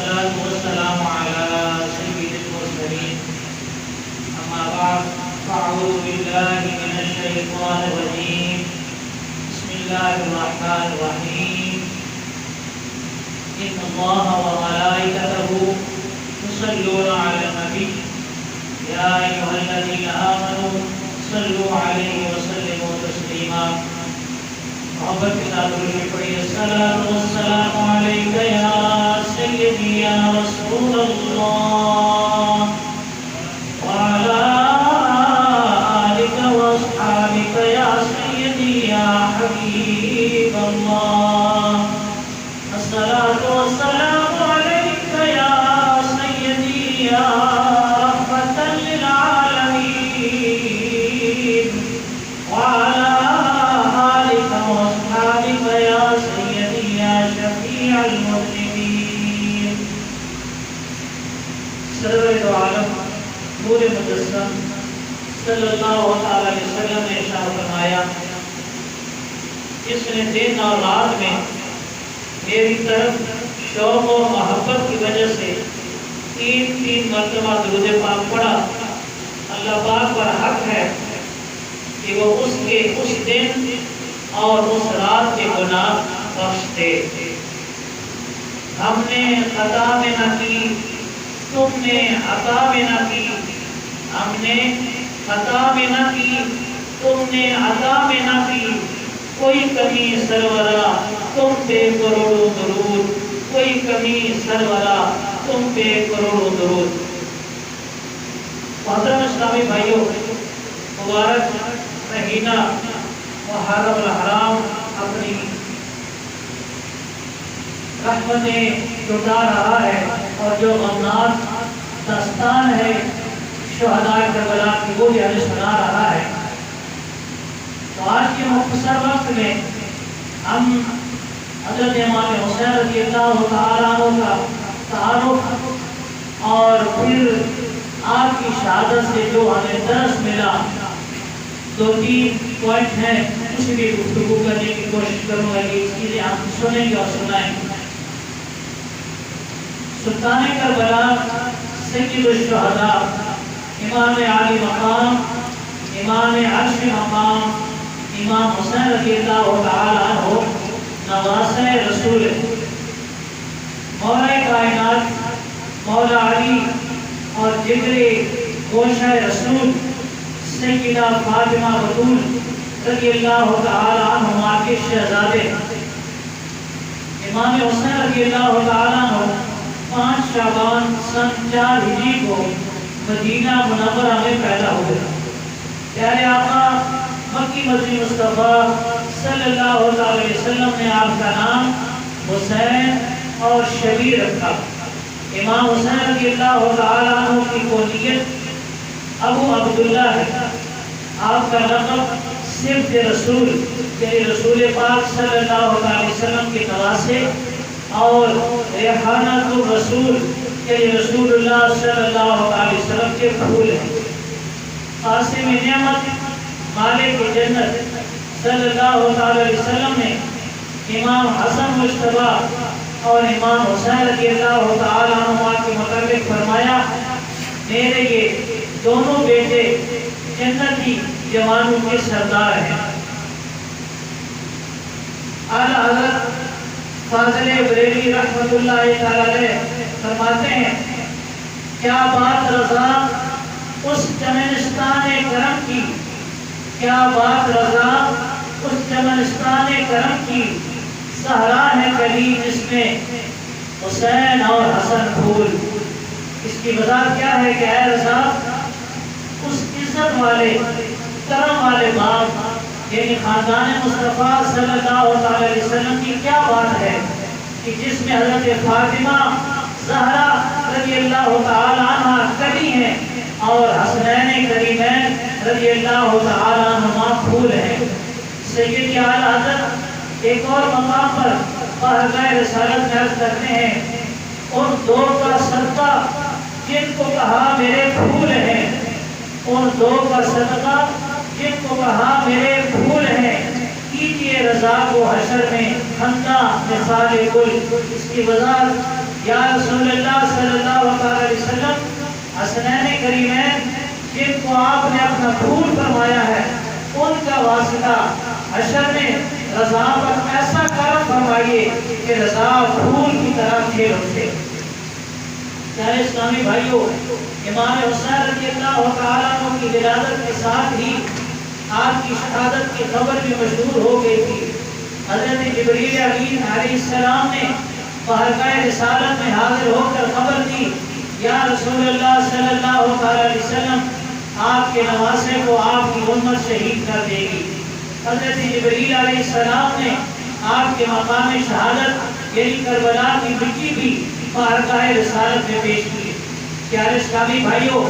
والصلاة والسلام على سيد المرسلين أما بعد فأعوذ بالله من الشيطان الرجيم بسم الله الرحمن الرحيم إن الله وملائكته يصلون على النبي يا أيها الذين آمنوا صلوا عليه وسلموا تسليما محبت کے ساتھ درود پڑھیے الصلاۃ والسلام علیک یا سیدی یا رسول اللہ وعلی آلک واصحابک یا سیدی یا حبیب اللہ الصلاۃ والسلام علیک یا سیدی یا رحمۃ للعالمین وعلی سرور دو عالم نور مجسم صلی اللہ علیہ وسلم نے ارشاد فرمایا جس نے دن اور رات میں میری طرف شوق و محبت کی وجہ سے تین مرتبہ درود پاک پڑھا اللہ پاک پر حق ہے کہ وہ اس دن اور اس رات کے گناہ بخش دے۔ ہم نے خطا میں نہ کی، تم نے عطا میں نہ کی، ہم نے خطا میں نہ کی، تم نے عطا میں نہ کی، کوئی کمی سرورا تم پہ کروڑوں درود، کوئی کمی سرورا تم پہ کروڑوں درود۔ محترم اسلامی بھائیوں، مبارک مہینہ محرم الحرام اپنی رحمتیں لٹا رہا ہے اور جو غمناک داستان ہے شہداء کربلا کی وہ بھی ہمیں سنا رہا ہے۔ تو آج کے مختصر وقت میں ہم حضرت امام حسین رضی اللہ تعالیٰ عنہ کا تعارف اور پھر آپ کی شہادت سے جو ہمیں درس ملا، 2-3 پوائنٹ ہیں، اس کی گفتگو کرنے کی کوشش کروں گا کہ اس چیزیں ہم سنیں گے اور سنائیں گے۔ سلطان کربلا سید الشہداء امام عالی مقام امام عرش مقام امام حسین رضی اللہ تعالیٰ عنہ نواسہ رسول مولا کائنات مولا علی اور جگر گوشہ رسول سیدہ فاطمہ بطول رضی اللہ تعالیٰ عنہما کے شہزادے امام حسین رضی اللہ تعالیٰ عنہ 5 شعبان سن 4 ہجری کو مدینہ منورہ میں پیدا ہوئے۔ پیارے آقا مکی مدنی مصطفیٰ صلی اللہ علیہ وسلم نے آپ کا نام حسین اور شبیر رکھا۔ امام حسین رضی اللہ تعالیٰ عنہ کی کنیت ابو عبداللہ ہے۔ آپ کا لقب صفت رسول یعنی رسول پاک صلی اللہ علیہ وسلم کے نواسے اور ریحانۃ الرسول یعنی رسول اللہ صلی اللہ علیہ وسلم کے پھول ہیں۔ قاسم نعمت مالک جنت صلی اللہ علیہ وسلم نے امام حسن مجتبی اور امام حسین رضی اللہ تعالیٰ عنہ کے متعلق فرمایا میرے یہ دونوں بیٹے جنتی جوانوں کے سردار ہیں۔ اعلیٰ حضرت فاضل بریلوی رحمۃ اللہ تعالی علیہ فرماتے ہیں کیا بات رضا اس چمنستان کرم کی، کیا بات رضا اس چمنستان کرم کی، صحرا ہے کلی جس میں حسین اور حسن پھول۔ اس کی وضاحت کیا ہے کہ اے رضا اس عزت والے کرم والے باپ یعنی خاندان مصطفیٰ صلی اللہ علیہ وسلم کی کیا بات ہے کہ جس میں حضرت فاطمہ زہرا رضی اللہ تعالیٰ عنہ کلی ہیں اور حسنین کریمین رضی اللہ تعالیٰ عنہ پھول ہیں۔ سید اعلیٰ حضرت ایک اور مقام پر بارگاہ رسالت میں عرض کرتے ہیں ان دو کا صدقہ جن کو کہا میرے پھول ہیں، ان دو کا صدقہ جن کو کہا میرے پھول ہیں، کی کی رضا کو حشر میں خندہ مثال گل. اس کی وضاحت یا رسول اللہ صلی اللہ علیہ وسلم حسنین کریمین جن کو آپ نے اپنا پھول فرمایا ہے ان کا واسطہ حشر میں رضا پر ایسا کرم فرمائیے کہ رضا پھول کی طرح کھیل اٹھے. پیارے اسلامی بھائیوں، امام حسین رضی اللہ تعالیٰ عنہ کی ولادت کے ساتھ ہی آپ کی شہادت کی خبر بھی مشہور ہو گئی تھی. حضرت جبریل امین علیہ السلام نے بارگاہ رسالت میں حاضر ہو کر خبر دی یا رسول اللہ صلی اللہ علیہ وسلم آپ کے نواسے کو آپ کی امت شہید کر دے گی. حضرت جبریل علیہ السلام نے آپ کے مقام شہادت یعنی کربلا کی مٹی بھی بارگاہ رسالت میں پیش کی. پیارے اسلامی بھائیوں،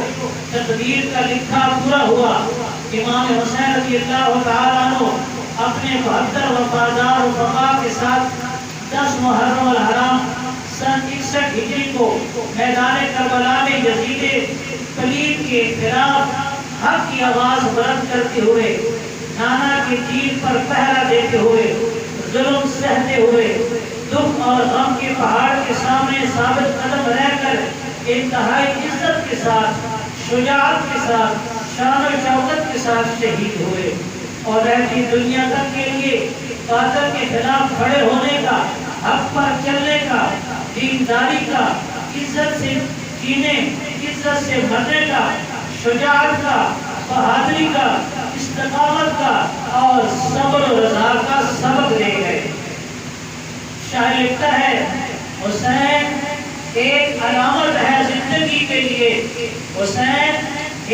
تقدیر کا لکھا پورا ہوا. امام حسین رضی اللہ تعالیٰ عنہ اپنے 72 وفادار رفقا کے ساتھ 10 محرم الحرام سن 61 ہجری کو میدان کربلا میں یزید پلید کے خلاف حق کی آواز بلند کرتے ہوئے، نانا کے دین پر پہرا دیتے ہوئے، ظلم سہتے ہوئے، دکھ اور غم کے پہاڑ کے سامنے ثابت قدم رہ کر انتہائی عزت کے ساتھ، شجاعت کے ساتھ، شان و شوکت کے ساتھ شہید ہوئے. اور رہتی دنیا تک کے لیے قاتل کے خلاف کھڑے ہونے کا، حق پر چلنے کا، دینداری کا، عزت سے جینے، عزت سے مرنے کا، شجاعت کا، بہادری کا، استقامت کا اور صبر و رضا کا سبق دے گئے. شاعر لکھتا ہے حسین ایک علامت ہے زندگی کے لیے، حسین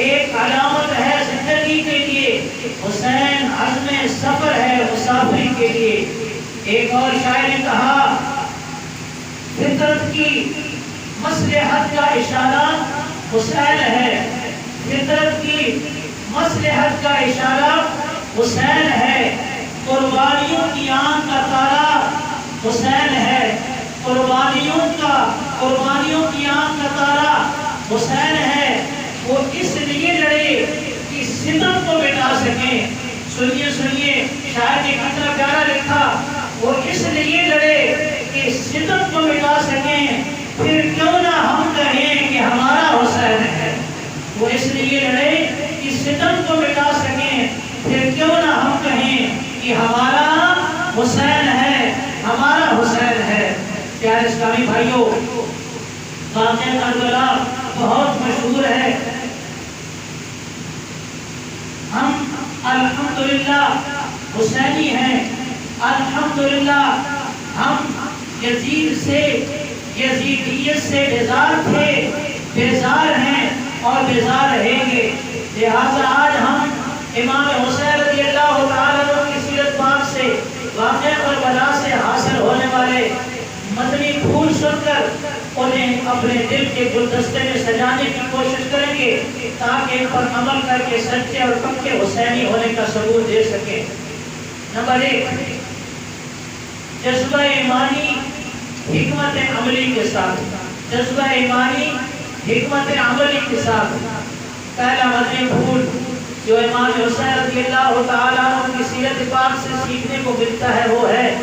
ایک علامت ہے زندگی کے لیے، حسین عزم سفر ہے مسافری کے لیے. ایک اور شاعر نے کہا فطرت کی مصلحت کا اشارہ حسین ہے، فطرت کی مصلحت کا اشارہ حسین ہے، قربانیوں کی آن کا تارا حسین ہے، قربانیوں کی آن کا تارا حسین ہے. وہ اس لیے لڑے کہ ستم کو مٹا سکیں. سنیے شاعر نے کتنا پیارا لکھا. وہ اس لیے لڑے کہ ستم کو مٹا سکیں، پھر کیوں نہ ہم کہیں کہ ہمارا حسین ہے. وہ اس لیے لڑے کہ ستم کو مٹا سکیں، پھر کیوں نہ ہم کہیں کہ ہمارا حسین ہے، ہمارا حسین ہے. پیارے اسلامی بھائیوں، واقعہ کربلا بہت مشہور ہے. ہم الحمدللہ حسینی ہیں، الحمدللہ ہم یزید سے، یزیدیت سے بیزار تھے، بیزار ہیں اور بیزار رہیں گے. لہٰذا آج ہم امام حسین رضی اللہ تعالیٰ عنہ کی سیرت پاک سے، واقعہ کربلا سے حاصل ہونے والے مدنی پھول سن کر انہیں اپنے دل کے گلدستے میں سجانے کی کوشش کریں گے تاکہ ان پر عمل کر کے سچے اور پکے حسینی ہونے کا ثبوت دے سکیں. نمبر 1، جذبہ ایمانی حکمت عملی کے ساتھ. جذبہ ایمانی حکمت عملی کے ساتھ پہلا مدنی پھول جو امام حسین رضی اللہ تعالیٰ عنہ کی سیرت پاک سے سیکھنے کو ملتا ہے وہ ہے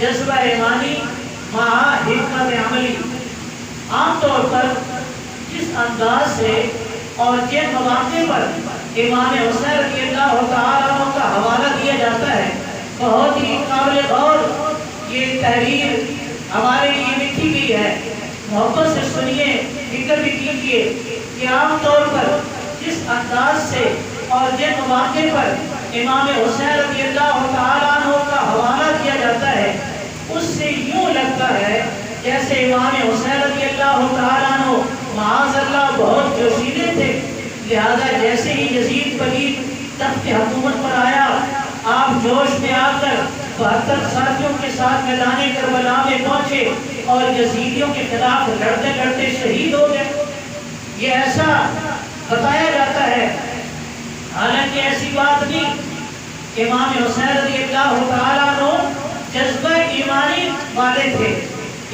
جذبہ ایمانی مع حکمت عملی. عام طور پر جس انداز سے اور جن مواقع پر امام حسین رضی اللہ تعالیٰ عنہ کا حوالہ دیا جاتا ہے بہت ہی قابل غور یہ تحریر ہمارے لیے لکھی گئی ہے. محبت سے سنیے، فکر بھی کیجیے کہ عام طور پر جس انداز سے اور جن مواقع پر امام حسین رضی اللہ تعالیٰ عنہ کا حوالہ دیا جاتا ہے اس سے یوں لگتا ہے جیسے امام حسین رضی اللہ تعالیٰ عنہ معاذ اللہ بہت جوشیلے تھے. لہذا جیسے ہی یزید پلید تخت حکومت پر آیا آپ جوش میں آ کر 72 ساتھیوں کے ساتھ میدان کربلا میں پہنچے اور یزیدیوں کے خلاف لڑتے لڑتے شہید ہو گئے. یہ ایسا بتایا جاتا ہے، حالانکہ ایسی بات نہیں. امام حسین رضی اللہ تعالیٰ عنہ جذبہ ایمانی والے تھے.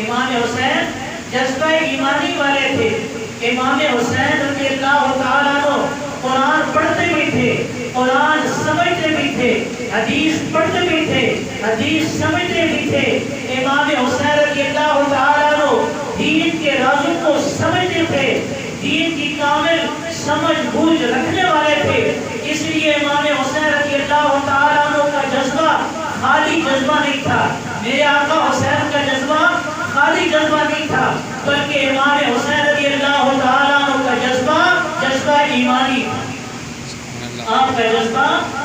امام حسین جذبہ ایمانی والے تھے. امام حسین رضی اللہ تعالیٰ عنہ قرآن پڑھتے بھی تھے، قرآن سمجھتے بھی تھے، حدیث پڑھتے بھی تھے، حدیث سمجھتے بھی تھے۔ امام حسین رضی اللہ تعالیٰ عنہ دین کے رازوں کو سمجھتے تھے، دین کی کامل سمجھ بوجھ رکھنے والے تھے۔ اس لیے امام حسین رضی اللہ تعالیٰ عنہ کا جذبہ خالی جذبہ نہیں تھا، میرے آقا حسین کا جذبہ خالی جذبہ نہیں تھا، بلکہ امام حسین رضی اللہ تعالیٰ عنہ کا جذبہ ایمانی تھا۔ آپ کا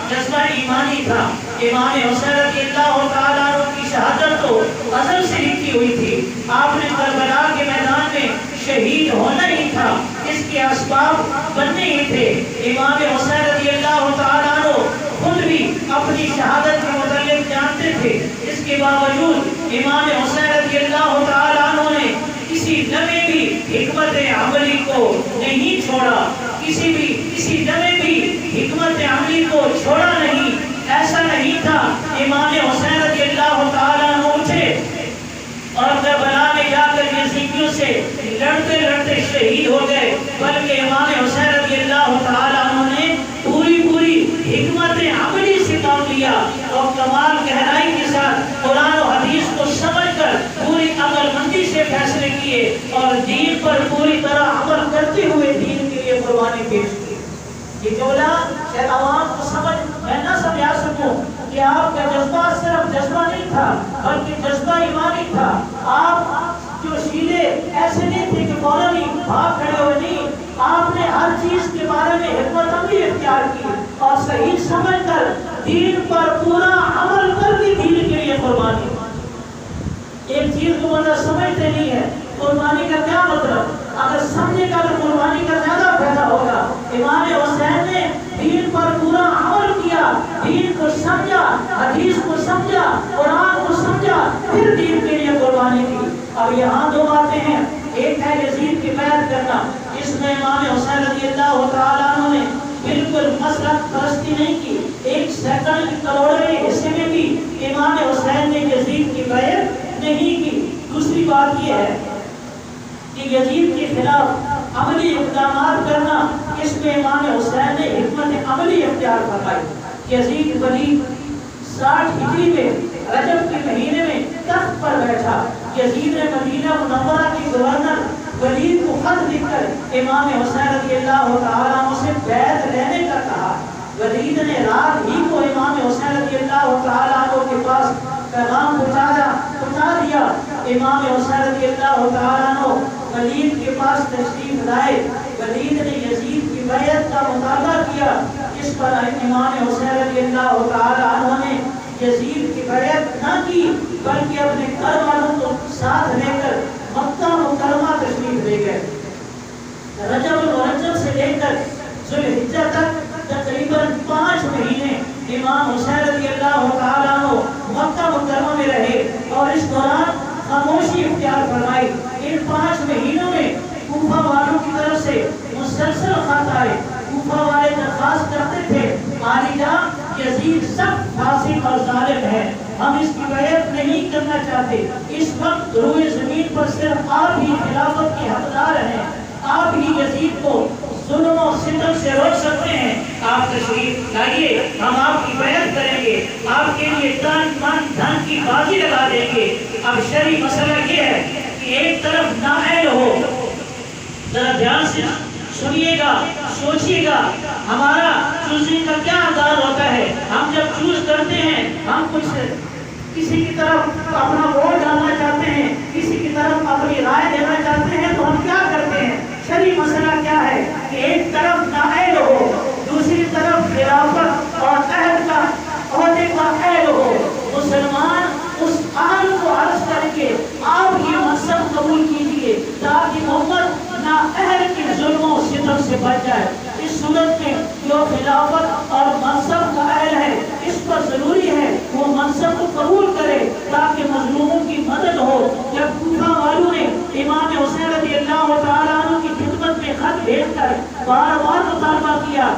جذبہ ایمانی تھا۔ امام حسین رضی اللہ تعالیٰ عنہ کی شہادت تو ازل سے لکھی ہوئی تھی، آپ نے کربلا کے میدان میں شہید ہونا ہی تھا، اس کے اسباب بننے ہی تھے۔ امام حسین رضی اللہ تعالیٰ عنہ خود بھی اپنی شہادت کے متعلق جانتے تھے، اس کے باوجود امام حسین رضی اللہ تعالیٰ عنہ نے کسی لمحے بھی حکمت عملی کو نہیں چھوڑا، کسی لمحے بھی حکمت عملی کو چھوڑا نہیں۔ ایسا نہیں تھا امام حسین رضی اللہ تعالیٰ عنہ اٹھے اور کربلا میں جا کر یزیدیوں سے لڑتے لڑتے شہید ہو گئے، بلکہ امام حسین رضی اللہ تعالیٰ عنہ نے پوری حکمت عملی سے کام لیا اور کمال گہرائی کے ساتھ قرآن و حدیث کو سمجھ کر پوری عقل مندی سے فیصلے کیے اور دین پر پوری طرح عمل کرتے ہوئے دین کے لیے قربانی پیش کی۔ یہ جملہ شاید عوام کو میں نہ سمجھا سکوں کہ آپ کا جذبہ صرف جذبہ نہیں تھا بلکہ جذبہ ایمانی تھا۔ آپ جو سیدھے ایسے نہیں تھے کہ فوراً بھاگ کھڑے ہوئے، نہیں، آپ نے ہر چیز کے بارے میں حکمت عملی اختیار کی اور صحیح سمجھ کر دین پر پورا عمل کر کے دین کے لیے قربانی۔ ایک چیز کو بندہ سمجھتے نہیں ہے، قربانی کا کیا مطلب؟ اگر سمجھے گا تو قربانی کا زیادہ فائدہ ہوگا۔ امام حسین نے دین پر پورا عمل کیا، دین کو سمجھا، حدیث کو سمجھا، قرآن کو سمجھا، پھر دین کے لیے قربانی کی۔ اب یہاں دو باتیں ہیں، ایک ہے یزید کی بیعت کرنا، اس میں امام حسین رضی اللہ تعالیٰ عنہ نے بالکل مسلک پرستی نہیں کی، ایک سیکنڈ کے کروڑویں حصے میں بھی امام حسین نے یزید کی بیعت نہیں کی۔ دوسری بات یہ ہے کہ یزید کے خلاف عملی اقدامات کرنا، اس میں امام حسین نے حکمت عملی اختیار فرمائی۔ یزید ولی 60 ہجری میں رجب کے مہینے میں تخت پر بیٹھا، یزید نے مدینہ منورہ کے گورنر ولید کو خط لکھ کر امام حسین رضی اللہ تعالیٰ عنہ سے بیعت لینے کا کہا۔ ولید نے رات ہی کو امام حسین رضی اللہ تعالیٰ عنہ کے پاس پیغام پہنچا دیا۔ امام حسین رضی اللہ تعالیٰ عنہ ولید کے پاس تشریف لائے، ولید نے یزید کی بیعت کا مطالبہ کیا، اس پر امام حسین رضی اللہ تعالیٰ عنہ نے یزید کی بیعت نہ کی بلکہ اپنے گھر والوں کو ساتھ لے کر مکہ مکرمہ تشریف لے گئے۔ رجب المرجب سے لے کر ذوالحجہ تک تقریباً 5 مہینے امام حسین رضی اللہ تعالیٰ عنہ مکہ مکرمہ میں رہے اور اس دوران خاموشی اختیار فرمائی۔ ان 5 مہینوں میں کوفہ والوں کی طرف سے مسلسل خط آئے، کوفہ والے درخواست کرتے تھے، عالیہ یزید سخت فاسق اور ظالم ہے، ہم اس کی بیعت نہیں کرنا چاہتے، اس وقت روئے زمین پر صرف آپ ہی خلافت کے حقدار ہیں، آپ ہی یزید کو ظلم و ستم سے روک سکتے ہیں، آپ تشریف لائیے، ہم آپ کی بیعت کریں گے، آپ کے لیے تن من دھن کی بازی لگا دیں گے۔ اب شرعی مسئلہ یہ ہے کہ ایک طرف نااہل ہو، ذرا دھیان سے سنیے گا، سوچیے گا، ہمارا چوزنگ کا کیا انداز ہوتا ہے؟ ہم جب چوز کرتے ہیں، ہم کسی کی طرف اپنا ووٹ ڈالنا چاہتے ہیں، کسی کی طرف اپنی رائے دینا چاہتے ہیں تو ہم کیا کرتے ہیں؟ شرعی مسئلہ کیا ہے کہ ایک طرف نااہل ہو، دوسری طرف خلافت اور عہد کا عہدے کا اہل ہو، مسلمان اس اہل کو عرض کر کے آپ یہ منصب قبول کیجیے تاکہ امت نااہل کے ظلم و ستم سے بچ جائے۔ اس صورت میں جو خلافت اور منصب کا اہل ہے، اس پر ضروری ہے وہ منصب کو قبول کرے تاکہ مظلوموں کی مدد ہو۔ جب کوفہ والوں نے امام حسین رضی اللہ تعالیٰ عنہ کی خدمت میں خط بھیج کر بار بار مطالبہ کیا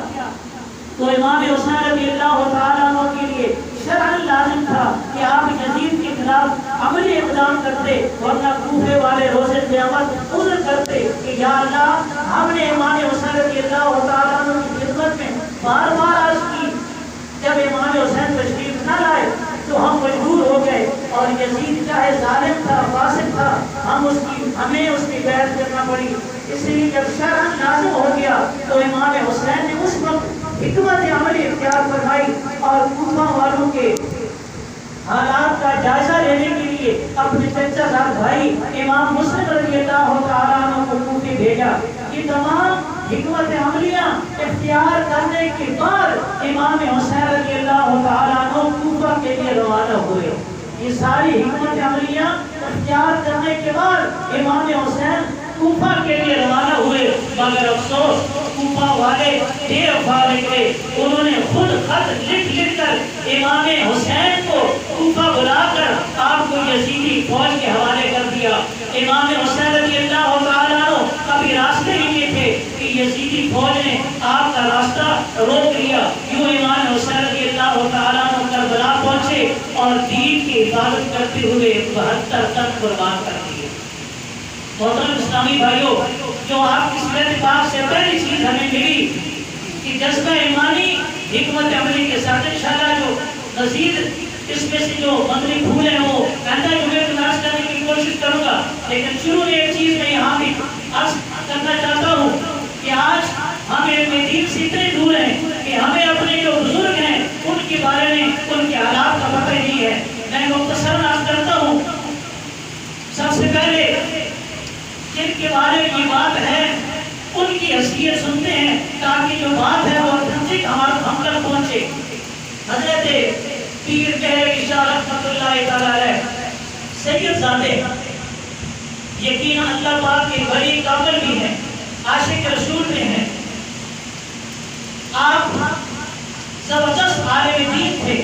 تو امام حسین رضی اللہ تعالیٰ عنہ کے لیے شرعاً لازم تھا کہ آپ یزید کے خلاف عملی اقدام کرتے، ورنہ کوفے والے روزے قیامت عذر کرتے کہ یا اللہ، ہم نے امام حسین رضی اللہ تعالیٰ عنہ کی بار بار عرض کی، جب امام حسین تشریف نہ لائے تو ہم مجبور ہو گئے، اور یزید چاہے ظالم تھا، فاسق تھا، ہمیں اس کی بیعت کرنا پڑی۔ اس لیے جب شرع نازل ہو گیا تو امام حسین نے اس وقت حکمت عملی اختیار فرمائی اور کوفہ والوں کے حالات کا جائزہ لینے کے لیے اپنے چچا زاد بھائی امام مسلم رضی اللہ تعالیٰ عنہ کو کوفے بھیجا۔ یہ تمام حکمت عملیاں اختیار کرنے کے بعد امام حسین رضی اللہ تعالیٰ عنہ کوفہ کے لیے روانہ ہوئے۔ یہ ساری حکمت عملیاں اختیار کرنے کے بعد امام حسین کوفہ کے لیے روانہ ہوئے، مگر افسوس کوفہ والے دیر فارغ تھے۔ انہوں نے خود خط لکھ کر امام حسین کو کوفہ بلا کر آپ کو یزیدی فوج کے حوالے کر دیا۔ امام حسین رضی اللہ تعالیٰ عنہ کبھی راستے ہی نہیں تھے کہ یزیدی فوج نے آپ کا راستہ روک لیا۔ یوں امام حسین رضی اللہ تعالیٰ عنہ کربلا پہنچے اور دین کی حفاظت کرتے ہوئے 72 تن قربان کر دیے۔ محترم اسلامی بھائیوں، جو آپ کی سیرت پاک سے پہلی چیز ہمیں ملی کہ جذبہ ایمانی حکمت عملی کے ساتھ انشاءاللہ جو مزید اس میں سے جو مدنی پھول ہیں وہ آئندہ جمعے کو ناش کرنے کی کوشش کروں گا، لیکن شروع میں ایک چیز میں یہاں بھی عرض کرنا چاہتا ہوں کہ آج ہم علم دین سے اتنے دور ہیں کہ ہمیں اپنے جو بزرگ ہیں ان کے بارے میں ان کے حالات کا پتہ نہیں ہے۔ میں مختصراً عرض کرتا ہوں، سب سے پہلے جن کے بارے میں یہ بات ہے ان کی حیثیت سنتے ہیں تاکہ جو بات ہے وہ اتھینٹک ہم تک پہنچے۔ حضرت پیر کہر شاہ رحمۃ اللہ تعالیٰ علیہ سید زادے یقیناً اللہ پاک کے بڑی کامل بھی ہیں، عاشق رسول بھی ہیں۔ آپ زبردست عالم دین تھے،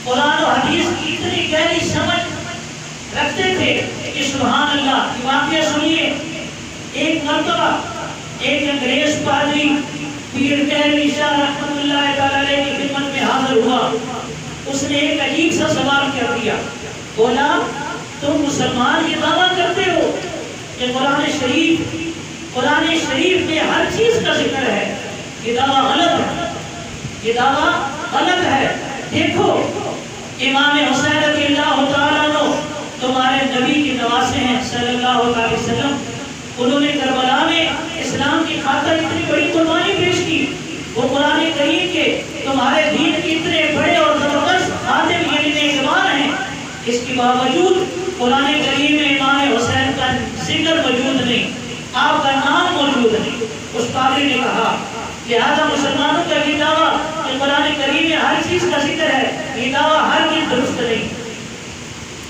قرآن و حدیث کی اتنی گہری سمجھ رکھتے تھے کہ سبحان اللہ۔ یہ واقعہ سنیے، ایک مرتبہ ایک انگریز پادری پیر کہر شاہ رحمۃ اللہ تعالیٰ علیہ کی خدمت میں حاضر ہوا۔ اس نے ایک عجیب سا سوال کر دیا، بولا تم مسلمان یہ دعویٰ کرتے ہو کہ قرآن شریف میں ہر چیز کا ذکر ہے، یہ دعویٰ غلط ہے، یہ دعویٰ غلط ہے۔ دیکھو امام حسین رضی اللہ تعالیٰ عنہ تمہارے نبی کے نواسے ہیں صلی اللہ علیہ وسلم، انہوں نے کربلا میں اسلام کی خاطر اتنی بڑی قربانی پیش کی۔ وہ قرآن کریم کے تمہارے دین کے اتنے بڑے اور زبردست خادم یعنی میزبان ہیں، اس کے باوجود قرآن کریم میں امام حسین کا ذکر موجود نہیں، آپ کا نام موجود نہیں۔ اس پادری نے کہا لہذا مسلمانوں کا یہ دعویٰ کہ قرآن کریم میں ہر چیز کا ذکر ہے، یہ دعویٰ ہر چیز درست نہیں۔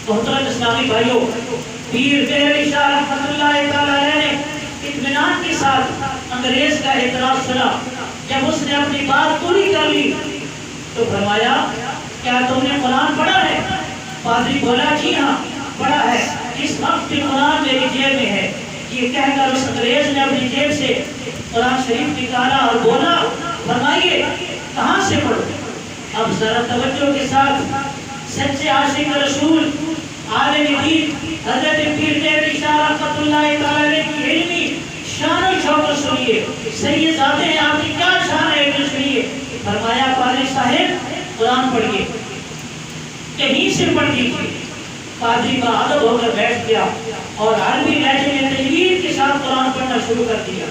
محترم اسلامی بھائیوں، پیر کہر شاہ رحمۃ اللہ تعالیٰ علیہ نے اطمینان کے ساتھ انگریز کا اعتراض سنا۔ جب اس نے اپنی بات پوری کر لی تو فرمایا کیا تم نے قرآن پڑھا ہے؟ پادری بولا جی ہاں پڑھا ہے، اس وقت قرآن میری جیب میں ہے۔ یہ کہہ کر اس انگریز نے اپنی جیب سے قرآن شریف نکالا اور بولا فرمائیے کہاں سے پڑھو؟ اب ذرا توجہ کے ساتھ سچے عاشق رسول عالم دین حضرت پیر کہر شاہ رحمۃ اللہ تعالیٰ علیہ کی علمی شان و شوکت سنیے۔ سید زادے ہیں، آپ کی کیا شان ہے جو سنیے۔ فرمایا پادری صاحب قرآن پڑھیے، کہیں سے پڑھ دیجیے۔ پادری با ادب ہو کر بیٹھ گیا اور عربی لہجے میں تجوید کے ساتھ قرآن پڑھنا شروع کر دیا۔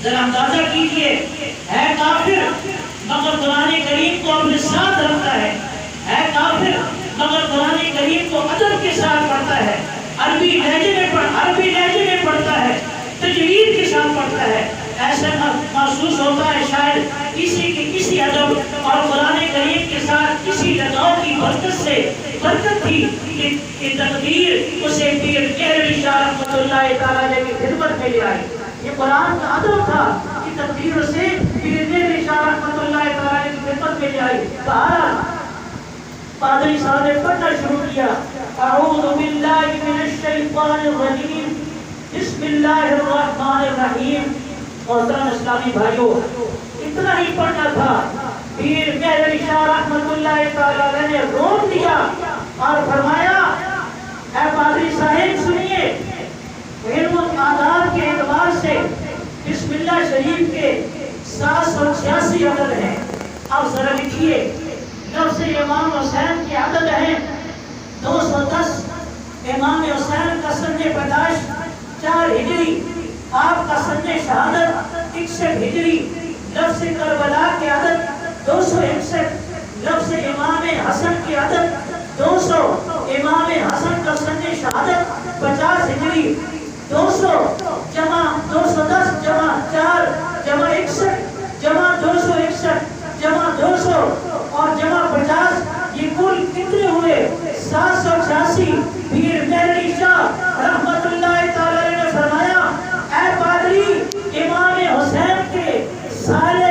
ذرا اندازہ کیجیے، ہے کافر مگر قرآن کریم کو اپنے ساتھ رکھتا ہے کافر مگر قرآن کریم کو ادب کے ساتھ پڑھتا ہے، عربی لہجے میں پڑھتا ہے، تجوید کے ساتھ پڑھتا ہے۔ ایسا محسوس ہوتا ہے شاید کسی ادب اور قرآن کریم کے ساتھ کسی لگاؤ کی برکت تھی کہ تقدیر اسے پیر کہر شاہ رحمۃ اللہ تعالیٰ علیہ کی خدمت میں لے آئی۔ یہ قرآن کا ادب تھا کہ تقدیر اسے پیر کہر شاہ رحمۃ اللہ تعالیٰ علیہ کی خدمت میں لے آئی۔ بہرحال پادری صاحب نے پڑھنا شروع کیا، اعوذ باللہ من الشیطان الرجیم بسم اللہ الرحمن الرحیم۔ محترم اسلامی بھائیوں، اتنا ہی پڑھنا تھا، پیر کہر شاہ رحمۃ اللہ تعالیٰ علیہ نے روک دیا اور فرمایا اے پادری صاحب سنیے، علم و آداب کے اعتبار سے بسم اللہ شریف کے 786 عدد ہے. اب ذرا لکھیے لفظ امام حسین کی عدد ہے 210. امام حسین کا سن پیدائش 4 ہجری، آپ کا سن شہادت 61 ہجری. لفظ کربلا کی عدد 261. لفظ امام حسن کی عدد 200. امام حسن کا سن شہادت 50 ہجری. 200 جمع 210 جمع 4 جمع 61 جمع 261 جمع 200 اور جمع 50، یہ کل کتنے ہوئے؟ 786. پیر مہدی شاہ رحمت اللہ تعالی نے فرمایا اے پادری، امام حسین کے سال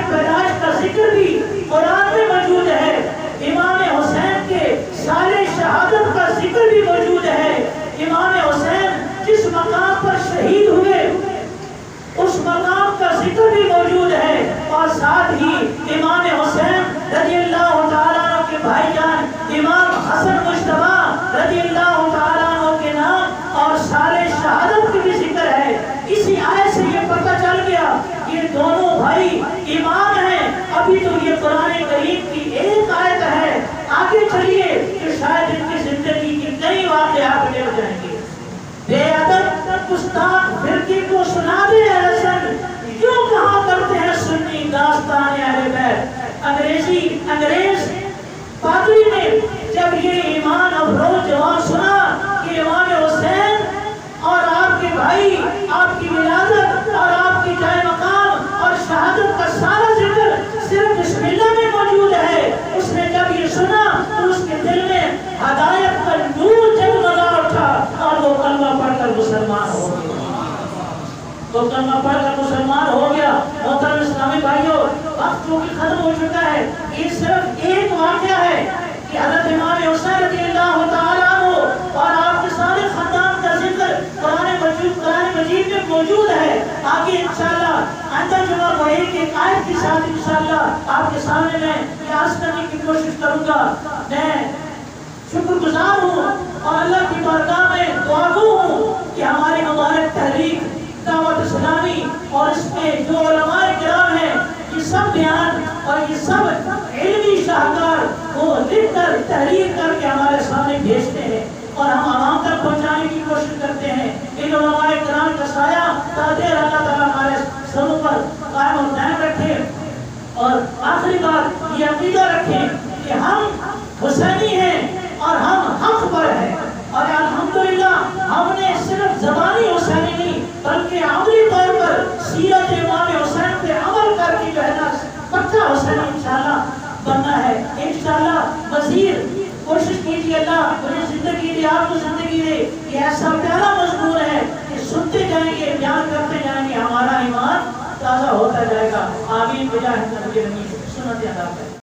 پیدائش کا ذکر بھی قرآن میں موجود ہے. امام حسین کے سال شہادت کا ذکر بھی موجود ہے. امام حسین جس مقام پر شہید ہوئے اس مقام کا ذکر بھی موجود ہے. اور ساتھ ہی امام حسین رضی اللہ تعالیٰ عنہ کے بھائی جان امام حسن مجتبیٰ رضی اللہ تعالیٰ عنہ کے نام اور سال شہادت کی بھی ذکر ہے. اسی آیت سے یہ پتہ چل گیا یہ دونوں بھائی امام ہیں. ابھی تو یہ قرآن کریم کی ایک آیت ہے، آگے چلیے کہ شاید ان کی زندگی کے کئی واقعات مل جائیں گے. بے ادب گستاخ فرقے کو سنا دے حسن، کیوں کہا کرتے ہیں سنی داستان اہل بیت. انگریز پادری نے جب یہ ایمان افروز جواب سنا کہ امام حسین اور آپ کے بھائی، آپ کی ولادت اور آپ کی جائے مقام اور شہادت کا سارا ذکر صرف بسم اللہ میں موجود ہے، اس نے جب یہ سنا تو اس کے دل میں ہدایت کا نور جگمگا اٹھا اور وہ کلمہ پڑھ کر مسلمان ہو گیا. تو کلمہ پڑھ کر مسلمان ہو گیا. محترم اسلامی بھائیوں، وقت چونکہ ختم ہو چکا ہے، یہ صرف ایک واقعہ ہے کہ حضرت امام حسین رضی اللہ تعالیٰ عنہ اور آپ کے سارے خاندان کا ذکر قرآن مجید میں موجود ہے. آگے انشاءاللہ آئندہ جمعہ کو ایک آیت کے ساتھ انشاءاللہ آپ کے سامنے میں یہ عرض کرنے کی کوشش کروں گا. میں شکر گزار ہوں اور اللہ کی بارگاہ میں دعا گو ہوں کہ ہماری مبارک تحریک دعوت اسلامی اور اس میں جو علماء کرام ہیں یہ سب بیان اور یہ سب علمی شاہکار وہ لکھ کر تحریر کر کے ہمارے سامنے بھیجتے ہیں اور ہم عوام تک پہنچانے کی کوشش کرتے ہیں. ان علماء کرام کا سایہ تاجر اللہ تعالیٰ ہمارے سروں پر قائم و دائم رکھے. اور آخری بات یہ عقیدہ رکھیں کہ ہم حسینی ہیں اور ہم حق پر ہیں، اور الحمدللہ ہم نے صرف زبانی حسینی نہیں بلکہ عملی طور پر سیرت امام حسین پہ عمل کر کے جو ہے نا پکا حسینی انشاءاللہ بننا ہے. انشاءاللہ مزید کوشش کیجیے، اللہ مجھے زندگی دے، آپ کو زندگی دے. یہ ایسا پیارا مضمون ہے کہ سنتے جائیں گے، بیان کرتے جائیں گے، ہمارا ایمان تازہ ہوتا جائے گا. آمین بجاہ نبی سنت ادا کریں.